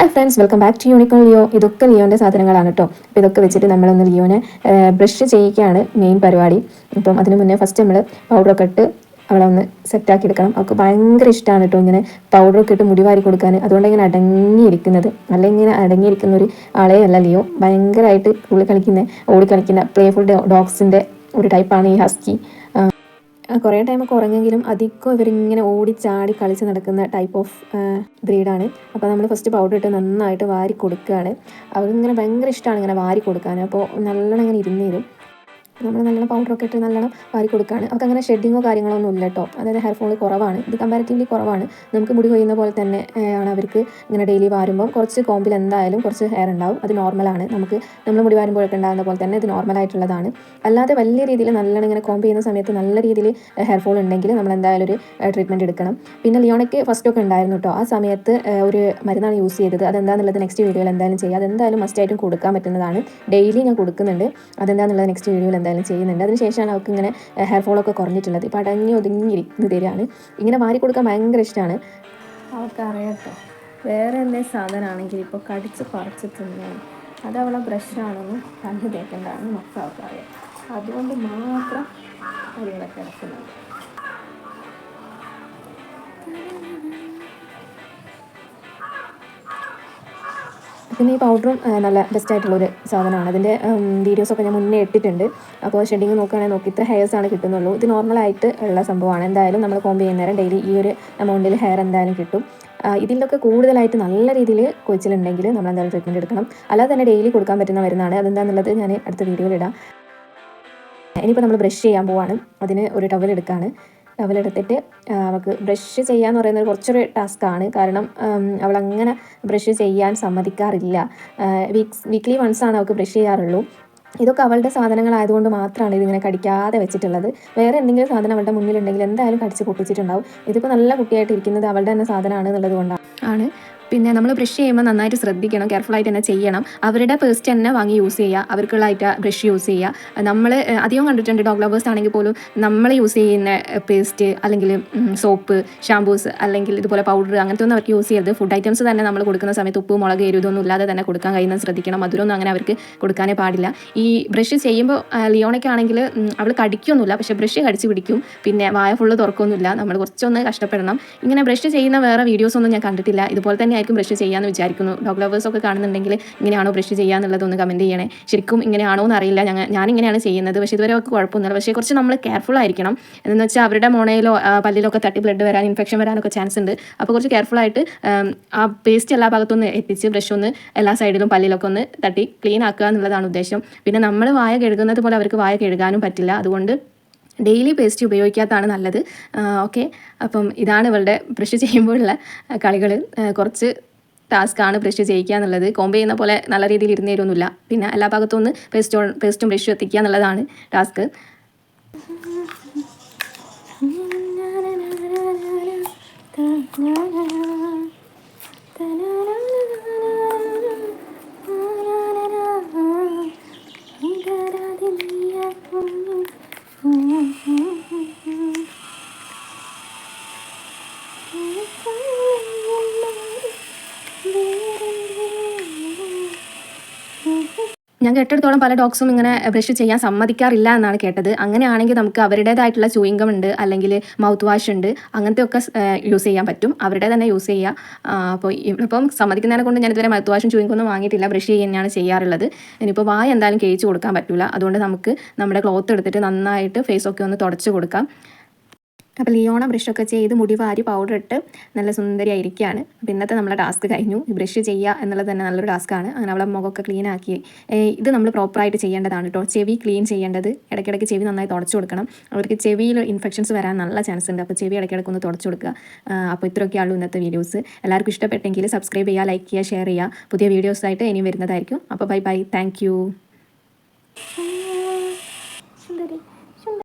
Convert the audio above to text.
Hi friends, welcome back to Unicorn Leo. ഇതൊക്കെ ലിയോൻ്റെ സാധനങ്ങളാണ് കേട്ടോ. അപ്പോൾ ഇതൊക്കെ വെച്ചിട്ട് നമ്മളൊന്ന് ലിയോനെ ബ്രഷ് ചെയ്യിക്കുകയാണ് മെയിൻ പരിപാടി. അപ്പം അതിന് മുന്നേ ഫസ്റ്റ് നമ്മൾ പൗഡറൊക്കെ ഇട്ട് അവളെ ഒന്ന് സെറ്റാക്കി എടുക്കണം. അവൾക്ക് ഭയങ്കര ഇഷ്ടമാണ് കേട്ടോ ഇങ്ങനെ പൗഡറൊക്കെ ഇട്ട് മുടി വാരി കൊടുക്കാൻ. അതുകൊണ്ട് ഇങ്ങനെ അടങ്ങിയിരിക്കുന്നത്, നല്ല ഇങ്ങനെ അടങ്ങിയിരിക്കുന്ന ഒരു ആളെ അല്ല ലിയോ. ഭയങ്കരമായിട്ട് ഓടിക്കളിക്കുന്ന പ്ലേഫുൾ ഡോഗ്സിൻ്റെ ഒരു ടൈപ്പാണ് ഈ ഹസ്കി. കുറേ ടൈമൊക്കെ ഉറങ്ങെങ്കിലും അധികം ഇവരിങ്ങനെ ഓടിച്ചാടി കളിച്ച് നടക്കുന്ന ടൈപ്പ് ഓഫ് ബ്രീഡാണ്. അപ്പോൾ നമ്മൾ ഫസ്റ്റ് പൗഡർ ഇട്ട് നന്നായിട്ട് വാരി കൊടുക്കുകയാണ്. അവരിങ്ങനെ ഭയങ്കര ഇഷ്ടമാണ് ഇങ്ങനെ വാരി കൊടുക്കാൻ. അപ്പോൾ നല്ലോണം ഇങ്ങനെ ഇരുന്ന് തരും. നമ്മൾ നല്ലോണം പൗഡറൊക്കെ ഇട്ട് നല്ലോണം വാരി കൊടുക്കുകയാണ്. അവർക്ക് അങ്ങനെ ഷെഡിങ്ങോ കാര്യങ്ങളോ ഒന്നും ഇല്ല കേട്ടോ. അതായത് ഹെയർ ഫോൾ കുറവാണ്, ഇത് കമ്പാരിറ്റീവ്ലി കുറവാണ്. നമുക്ക് മുടി കൊയ്യുന്ന പോലെ തന്നെ ആണ് അവർക്ക്. ഇങ്ങനെ ഡെയിലി വാരുമ്പോൾ കുറച്ച് കോമ്പിൽ എന്തായാലും കുറച്ച് ഹെയർ ഉണ്ടാവും, അത് നോർമലാണ്. നമ്മൾ മുടി വാരുമ്പോഴൊക്കെ ഉണ്ടാകുന്ന പോലെ തന്നെ ഇത് നോർമലായിട്ടുള്ളതാണ്. അല്ലാതെ വലിയ രീതിയിൽ നല്ലോണം ഇങ്ങനെ കോമ്പ് ചെയ്യുന്ന സമയത്ത് നല്ല രീതിയിൽ ഹെയർ ഫോൾ ഉണ്ടെങ്കിൽ നമ്മൾ എന്തായാലും ഒരു ട്രീറ്റ്മെൻറ്റ് എടുക്കണം. പിന്നെ ലിയോണയ്ക്ക് ഫസ്റ്റൊക്കെ ഉണ്ടായിരുന്നു കേട്ടോ. ആ സമയത്ത് ഒരു മരുന്നാണ് യൂസ് ചെയ്തത്. അതെന്താണെന്നുള്ളത് നെക്സ്റ്റ് വീഡിയോയിൽ എന്തായാലും ചെയ്യാം. അതെന്തായാലും മസ്റ്റായിട്ടും കൊടുക്കാൻ പറ്റുന്നതാണ്. ഡെയിലി ഞാൻ കൊടുക്കുന്നുണ്ട്. അതെന്താണെന്നുള്ളത് നെക്സ്റ്റ് വീഡിയോയിൽ എന്തായാലും ചെയ്യുന്നുണ്ട്. അതിനുശേഷമാണ് അവർക്ക് ഇങ്ങനെ ഹെയർ ഫോളൊക്കെ കുറഞ്ഞിട്ടുള്ളത്. ഇപ്പോൾ അടങ്ങി ഒതുങ്ങിയിരിക്കുന്നത് തരികയാണ്. ഇങ്ങനെ വാരി കൊടുക്കാൻ ഭയങ്കര ഇഷ്ടമാണ്. അവൾക്ക് അറിയാട്ടോ വേറെ എന്തെങ്കിലും സാധനമാണെങ്കിൽ ഇപ്പോൾ കടിച്ച് പറിച്ച് തിന്നാണ്. അത് അവളെ ബ്രഷാണെന്നും കണ്ണ് തേക്കേണ്ടതാണെന്നും ഒക്കെ അവൾക്ക് അറിയാം. അതുകൊണ്ട് മാത്രം അവളിവിടെ കിടക്കുന്നുണ്ട്. പിന്നെ ഈ പൗഡറും നല്ല ബെസ്റ്റായിട്ടുള്ളൊരു സാധനമാണ്. അതിൻ്റെ വീഡിയോസൊക്കെ ഞാൻ മുന്നേ ഇട്ടിട്ടുണ്ട്. അപ്പോൾ ഷെഡിങ് നോക്കുകയാണെങ്കിൽ നോക്കി ഇത്ര ഹെയർസാണ് കിട്ടുന്നുള്ളൂ. ഇത് നോർമലായിട്ട് ഉള്ള സംഭവമാണ്. എന്തായാലും നമ്മൾ കോമ്പ് ചെയ്യുന്ന നേരം ഡെയിലി ഈ ഒരു എമൗണ്ടിൽ ഹെയർ എന്തായാലും കിട്ടും. ഇതിലൊക്കെ കൂടുതലായിട്ട് നല്ല രീതിയിൽ കൊഴിച്ചിലുണ്ടെങ്കിൽ നമ്മൾ എന്തായാലും ട്രീറ്റ്മെൻറ്റ് എടുക്കണം. അല്ലാതെ തന്നെ ഡെയിലി കൊടുക്കാൻ പറ്റുന്ന മരുന്നാണ്. അതെന്താണെന്നുള്ളത് ഞാൻ അടുത്ത വീഡിയോയിൽ ഇടാം. ഇനിയിപ്പോൾ നമ്മൾ ബ്രഷ് ചെയ്യാൻ പോവാണ്. അതിന് ഒരു ടവൽ എടുക്കുകയാണ്. ടവലെടുത്തിട്ട് അവൾക്ക് ബ്രഷ് ചെയ്യാന്ന് പറയുന്നത് കുറച്ചൊരു ടാസ്ക്കാണ്. കാരണം അവളങ്ങനെ ബ്രഷ് ചെയ്യാൻ സമ്മതിക്കാറില്ല. വീക്ക്ലി വൺസാണ് അവൾക്ക് ബ്രഷ് ചെയ്യാറുള്ളൂ. ഇതൊക്കെ അവളുടെ സാധനങ്ങളായതുകൊണ്ട് മാത്രമാണ് ഇതിങ്ങനെ കടിക്കാതെ വെച്ചിട്ടുള്ളത്. വേറെ എന്തെങ്കിലും സാധനം അവളുടെ മുന്നിലുണ്ടെങ്കിൽ എന്തായാലും കടിച്ച് പൊട്ടിച്ചിട്ടുണ്ടാവും. ഇതിപ്പോൾ നല്ല കുട്ടിയായിട്ട് ഇരിക്കുന്നത് അവളുടെ തന്നെ സാധനമാണ് എന്നുള്ളത് കൊണ്ടാണ്. പിന്നെ നമ്മൾ ബ്രഷ് ചെയ്യുമ്പോൾ നന്നായിട്ട് ശ്രദ്ധിക്കണം, കെയർഫുള്ളായിട്ട് തന്നെ ചെയ്യണം. അവരുടെ പേസ്റ്റ് തന്നെ വാങ്ങി യൂസ് ചെയ്യുക, അവർക്കുള്ളതായിട്ട് ബ്രഷ് യൂസ് ചെയ്യുക. നമ്മൾ അധികം കണ്ടിട്ടുണ്ട് ഡോഗ് ലവേഴ്സ് ആണെങ്കിൽ പോലും നമ്മൾ യൂസ് ചെയ്യുന്ന പേസ്റ്റ് അല്ലെങ്കിൽ സോപ്പ്, ഷാമ്പൂസ് അല്ലെങ്കിൽ ഇതുപോലെ പൗഡർ അങ്ങനത്തെ ഒന്നും അവർക്ക് യൂസ് ചെയ്യരുത്. ഫുഡ് ഐറ്റംസ് തന്നെ നമ്മൾ കൊടുക്കുന്ന സമയത്ത് ഉപ്പ്, മുളക്, എരുതൊന്നും ഇല്ലാതെ തന്നെ കൊടുക്കാൻ കഴിയുന്നത് ശ്രദ്ധിക്കണം. മധുരമൊന്നും അങ്ങനെ അവർക്ക് കൊടുക്കാനേ പാടില്ല. ഈ ബ്രഷ് ചെയ്യുമ്പോൾ ലിയോണയ്ക്കാണെങ്കിൽ അവൾ കടിക്കൊന്നുമില്ല, പക്ഷേ ബ്രഷ് കടിച്ച് പിടിക്കും. പിന്നെ വായ ഫുള്ള് തുറക്കൊന്നുമില്ല. നമ്മൾ കുറച്ചൊന്ന് കഷ്ടപ്പെടണം. ഇങ്ങനെ ബ്രഷ് ചെയ്യുന്ന വേറെ വീഡിയോസൊന്നും ഞാൻ കണ്ടിട്ടില്ല. ഇതുപോലെ തന്നെ ആയിരിക്കും ബ്രഷ് ചെയ്യാമെന്ന് വിചാരിക്കുന്നു. ഡോഗ് ലവേഴ്സൊക്കെ കാണുന്നുണ്ടെങ്കിൽ ഇങ്ങനെയാണോ ബ്രഷ് ചെയ്യുക എന്നുള്ളതൊന്ന് കമൻറ്റ് ചെയ്യണേ. ശരിക്കും ഇങ്ങനെയാണോ എന്നറിയില്ല. ഞാനിങ്ങനെയാണ് ചെയ്യുന്നത്. പക്ഷേ ഇതുവരെ ഒക്കെ കുഴപ്പമൊന്നുമില്ല. പക്ഷേ കുറച്ച് നമ്മൾ കെയർഫുൾ ആയിരിക്കണം. എന്ന് വെച്ചാൽ അവരുടെ മോണയിലോ പല്ലിലൊക്കെ തട്ടി ബ്ലഡ് വരാൻ, ഇൻഫെക്ഷൻ വരാനൊക്കെ ചാൻസ് ഉണ്ട്. അപ്പോൾ കുറച്ച് കെയർഫുള്ളായിട്ട് ആ പേസ്റ്റ് എല്ലാ ഭാഗത്തൊന്ന് എത്തിച്ച് ബ്രഷ് ഒന്ന് എല്ലാ സൈഡിലും പല്ലിലൊക്കെ ഒന്ന് തട്ടി ക്ലീൻ ആക്കുക എന്നുള്ളതാണ് ഉദ്ദേശം. പിന്നെ നമ്മൾ വായ കഴുകുന്നത് പോലെ അവർക്ക് വായ കഴുകാനും പറ്റില്ല. അതുകൊണ്ട് ഡെയിലി പേസ്റ്റ് ഉപയോഗിക്കാത്തതാണ് നല്ലത്. ഓക്കെ, അപ്പം ഇതാണ് ഇവളുടെ ബ്രഷ് ചെയ്യുമ്പോഴുള്ള കളികൾ. കുറച്ച് ടാസ്ക്കാണ് ബ്രഷ് ചെയ്യിക്കുക എന്നുള്ളത്. കോമ്പ് ചെയ്യുന്ന പോലെ നല്ല രീതിയിൽ ഇരുന്ന് തരുമൊന്നുമില്ല. പിന്നെ എല്ലാ ഭാഗത്തും ഒന്ന് പേസ്റ്റും ബ്രഷും എത്തിക്കുക എന്നുള്ളതാണ് ടാസ്ക്. ഞാൻ കേട്ടിടത്തോളം പല ഡോഗ്സും ഇങ്ങനെ ബ്രഷ് ചെയ്യാൻ സമ്മതിക്കാറില്ല എന്നാണ് കേട്ടത്. അങ്ങനെയാണെങ്കിൽ നമുക്ക് അവരുടേതായിട്ടുള്ള ചൂയിങ്കം ഉണ്ട്, അല്ലെങ്കിൽ മൗത്ത് വാഷ് ഉണ്ട്, അങ്ങനത്തെ ഒക്കെ യൂസ് ചെയ്യാൻ പറ്റും. അവരുടെ തന്നെ യൂസ് ചെയ്യുക. അപ്പോൾ ഇപ്പം സമ്മതിക്കുന്നതിനെ കൊണ്ട് ഞാൻ ഇതുവരെ മൗത്ത് വാഷും ചൂയിങ്കം ഒന്നും വാങ്ങിയിട്ടില്ല. ബ്രഷ് ചെയ്യാനാണ് ചെയ്യാറുള്ളത്. ഇനിയിപ്പോൾ വായ എന്തായാലും കഴിച്ച് കൊടുക്കാൻ പറ്റില്ല. അതുകൊണ്ട് നമുക്ക് നമ്മുടെ ക്ലോത്ത് എടുത്തിട്ട് നന്നായിട്ട് ഫേസൊക്കെ ഒന്ന് തുടച്ച് കൊടുക്കാം. അപ്പോൾ ലിയോണ ബ്രഷൊക്കെ ചെയ്ത് മുടി വാരി പൗഡർ ഇട്ട് നല്ല സുന്ദരിയായിരിക്കുകയാണ്. അപ്പോൾ ഇന്നത്തെ നമ്മളെ ടാസ്ക് കഴിഞ്ഞു. ഈ ബ്രഷ് ചെയ്യുക എന്നുള്ളത് തന്നെ നല്ലൊരു ടാസ്ക്കാണ്. അങ്ങനെ അവളെ മുഖമൊക്കെ ക്ലീൻ ആക്കി. ഇത് നമ്മൾ പ്രോപ്പറായിട്ട് ചെയ്യേണ്ടതാണ് കേട്ടോ. ചെവി ക്ലീൻ ചെയ്യേണ്ടത്, ഇടയ്ക്കിടയ്ക്ക് ചെവി നന്നായി തുടച്ചു കൊടുക്കണം. അവർക്ക് ചെവിയിൽ ഇൻഫെക്ഷൻസ് വരാൻ നല്ല ചാൻസ് ഉണ്ട്. അപ്പോൾ ചെവി ഇടയ്ക്കിടയ്ക്ക് ഒന്ന് തുടച്ചു കൊടുക്കുക. അപ്പോൾ ഇത്രയൊക്കെയുള്ളൂ ഇന്നത്തെ വീഡിയോസ്. എല്ലാവർക്കും ഇഷ്ടപ്പെട്ടെങ്കിൽ സബ്സ്ക്രൈബ് ചെയ്യുക, ലൈക്ക് ചെയ്യുക, ഷെയർ ചെയ്യുക. പുതിയ വീഡിയോസായിട്ട് ഇനിയും വരുന്നതായിരിക്കും. അപ്പോൾ ബൈ ബൈ, താങ്ക് യു.